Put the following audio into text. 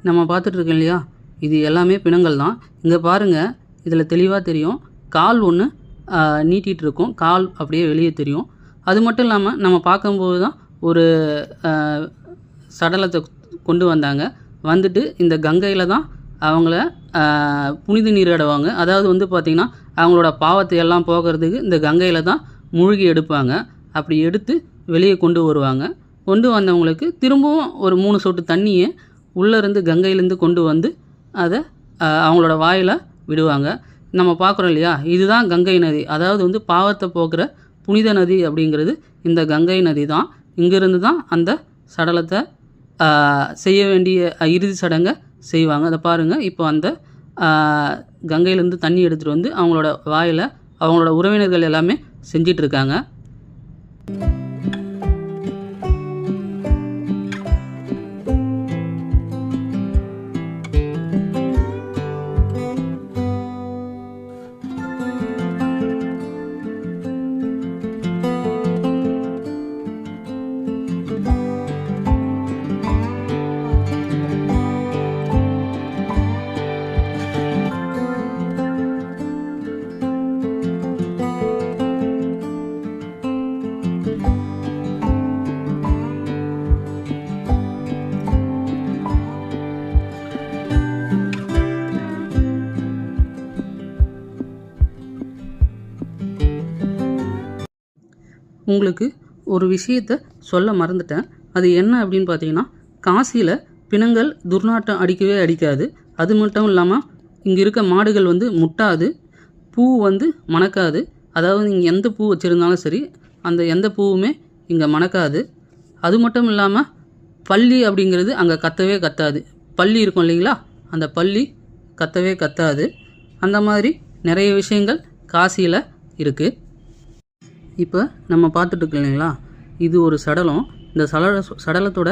நம்ம பார்த்துட்ருக்கோம் இல்லையா, இது எல்லாமே பிணங்கள் தான். இங்கே பாருங்கள், இதில் தெளிவாக தெரியும். கால் ஒன்று நீட்டிகிட்டு இருக்கும், கால் அப்படியே வெளியே தெரியும். அது மட்டும் இல்லாமல் நம்ம பார்க்கும்போது தான் ஒரு சடலத்தை கொண்டு வந்தாங்க. வந்துட்டு இந்த கங்கையில் தான் அவங்கள புனித நீராடுவாங்க. அதாவது வந்து பார்த்திங்கன்னா, அவங்களோட பாவத்தை எல்லாம் போக்குறதுக்கு இந்த கங்கையில் தான் மூழ்கி எடுப்பாங்க. அப்படி எடுத்து வெளியே கொண்டு வருவாங்க. கொண்டு வந்தவங்களுக்கு திரும்பவும் ஒரு 3 சொட்டு தண்ணியை உள்ளேருந்து கங்கையிலேருந்து கொண்டு வந்து அதை அவங்களோட வாயில் விடுவாங்க. நம்ம பார்க்குறோம் இல்லையா, இதுதான் கங்கை நதி. அதாவது வந்து பாவத்தை போக்குற புனித நதி அப்படிங்கிறது இந்த கங்கை நதி தான். இங்கேருந்து தான் அந்த சடலத்தை செய்ய வேண்டிய இறுதி சடங்கை செய்வாங்க. அதை பாருங்கள், இப்போ அந்த கங்கையிலேருந்து தண்ணி எடுத்துகிட்டு வந்து அவங்களோட வாயில் அவங்களோட உறவினர்கள் எல்லாமே செஞ்சிட்ருக்காங்க. உங்களுக்கு ஒரு விஷயத்தை சொல்ல மறந்துட்டேன். அது என்ன அப்படின்னு பார்த்தீங்கன்னா, காசியில் பிணங்கள் துர்நாற்றம் அடிக்கவே அடிக்காது. அது மட்டும் இல்லாமல் இங்கே இருக்க மாடுகள் வந்து முட்டாது, பூ வந்து மணக்காது. அதாவது நீங்கள் எந்த பூ வச்சுருந்தாலும் சரி, அந்த எந்த பூவுமே இங்கே மணக்காது. அது மட்டும் இல்லாமல் பல்லி அப்படிங்கிறது அங்கே கத்தவே கத்தாது. பல்லி இருக்கும் இல்லைங்களா, அந்த பல்லி கத்தவே கத்தாது. அந்த மாதிரி நிறைய விஷயங்கள் காசியில் இருக்குது. இப்போ நம்ம பார்த்துட்ருக்கோம் இல்லைங்களா, இது ஒரு சடலம். இந்த சடலத்தோட